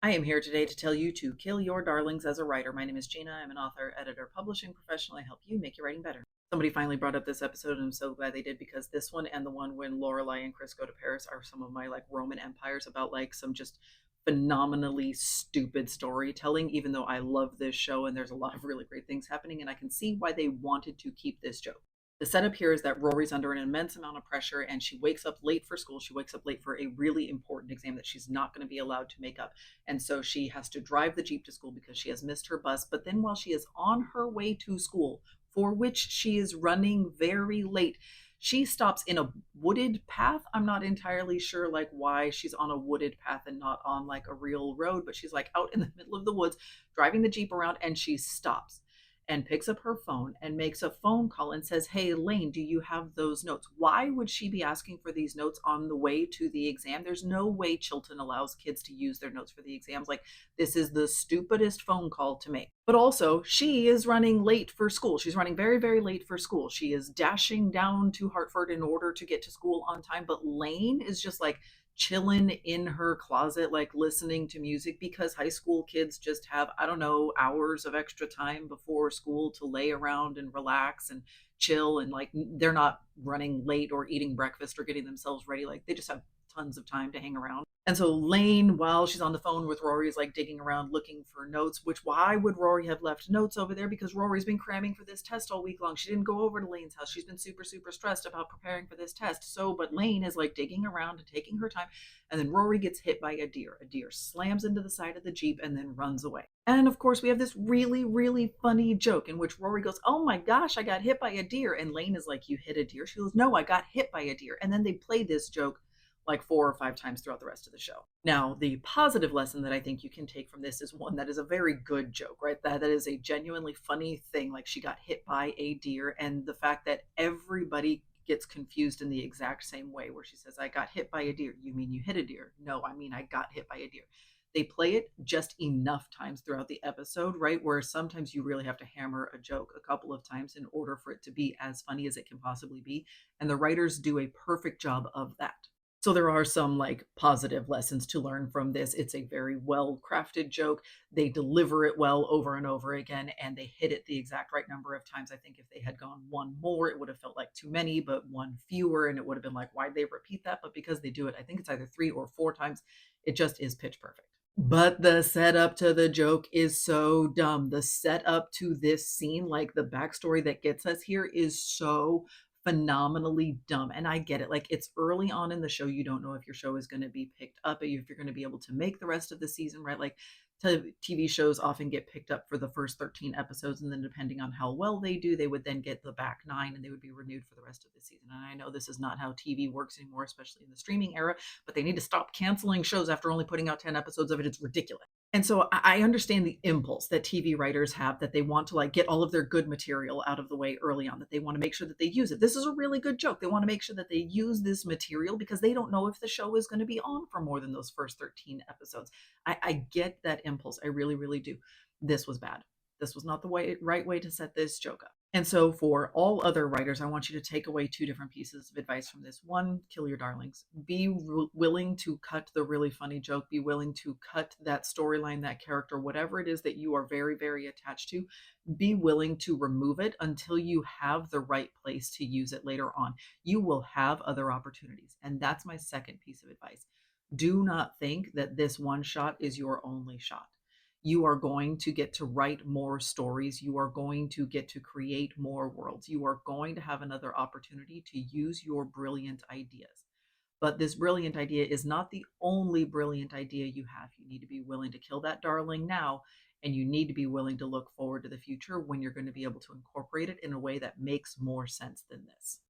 I am here today to tell you to kill your darlings as a writer. My name is Gina. I'm an author, editor, publishing professional. I help you make your writing better. Somebody finally brought up this episode, and I'm so glad they did because this one and the one when Lorelai and Chris go to Paris are some of my like Roman empires about like some just phenomenally stupid storytelling. Even though I love this show and there's a lot of really great things happening, and I can see why they wanted to keep this joke. The setup here is that Rory's under an immense amount of pressure and she wakes up late for school. She wakes up late for a really important exam that she's not going to be allowed to make up. And so she has to drive the Jeep to school because she has missed her bus. But then while she is on her way to school, for which she is running very late, she stops in a wooded path. I'm not entirely sure like why she's on a wooded path and not on like a real road, but she's like out in the middle of the woods driving the Jeep around and she stops and picks up her phone and makes a phone call and says, "Hey, Elaine, do you have those notes?" Why would she be asking for these notes on the way to the exam? There's no way Chilton allows kids to use their notes for the exams. Like, this is the stupidest phone call to make. But also, she is running late for school. She's running very, very late for school. She is dashing down to Hartford in order to get to school on time. But Lane is just like, chilling in her closet, like listening to music because high school kids just have, I don't know, hours of extra time before school to lay around and relax and chill. And like, they're not running late or eating breakfast or getting themselves ready. Like, they just have tons of time to hang around. And so Lane, while she's on the phone with Rory, is like digging around looking for notes, which why would Rory have left notes over there? Because Rory's been cramming for this test all week long. She didn't go over to Lane's house. She's been super, super stressed about preparing for this test. So, but Lane is like digging around and taking her time. And then Rory gets hit by a deer. A deer slams into the side of the Jeep and then runs away. And of course, we have this really, really funny joke in which Rory goes, "Oh my gosh, I got hit by a deer." And Lane is like, "You hit a deer?" She goes, "No, I got hit by a deer." And then they play this joke like 4 or 5 times throughout the rest of the show. Now, the positive lesson that I think you can take from this is one that is a very good joke, right? That is a genuinely funny thing. Like, she got hit by a deer, and the fact that everybody gets confused in the exact same way, where she says, "I got hit by a deer." "You mean you hit a deer?" "No, I mean I got hit by a deer." They play it just enough times throughout the episode, right? Where sometimes you really have to hammer a joke a couple of times in order for it to be as funny as it can possibly be. And the writers do a perfect job of that. So there are some like positive lessons to learn from this. It's a very well crafted joke. They deliver it well over and over again, and they hit it the exact right number of times. I think if they had gone one more, it would have felt like too many, but one fewer, and it would have been like, why'd they repeat that? But because they do it, I think it's either 3 or 4 times, it just is pitch perfect. But the setup to the joke is so dumb. The setup to this scene, like the backstory that gets us here, is so phenomenally dumb. And I get it. Like, it's early on in the show. You don't know if your show is going to be picked up, if you're going to be able to make the rest of the season, right? Like, TV shows often get picked up for the first 13 episodes. And then, depending on how well they do, they would then get the back 9 and they would be renewed for the rest of the season. And I know this is not how TV works anymore, especially in the streaming era, but they need to stop canceling shows after only putting out 10 episodes of it. It's ridiculous. And so I understand the impulse that TV writers have, that they want to like get all of their good material out of the way early on, that they want to make sure that they use it. This is a really good joke. They want to make sure that they use this material because they don't know if the show is going to be on for more than those first 13 episodes. I get that impulse. I really, really do. This was bad. This was not the right way to set this joke up. And so, for all other writers, I want you to take away 2 different pieces of advice from this. One, kill your darlings. Be willing to cut the really funny joke. Be willing to cut that storyline, that character, whatever it is that you are very, very attached to. Be willing to remove it until you have the right place to use it later on. You will have other opportunities. And that's my second piece of advice. Do not think that this one shot is your only shot. You are going to get to write more stories. You are going to get to create more worlds. You are going to have another opportunity to use your brilliant ideas. But this brilliant idea is not the only brilliant idea you have. You need to be willing to kill that darling now, and you need to be willing to look forward to the future when you're going to be able to incorporate it in a way that makes more sense than this.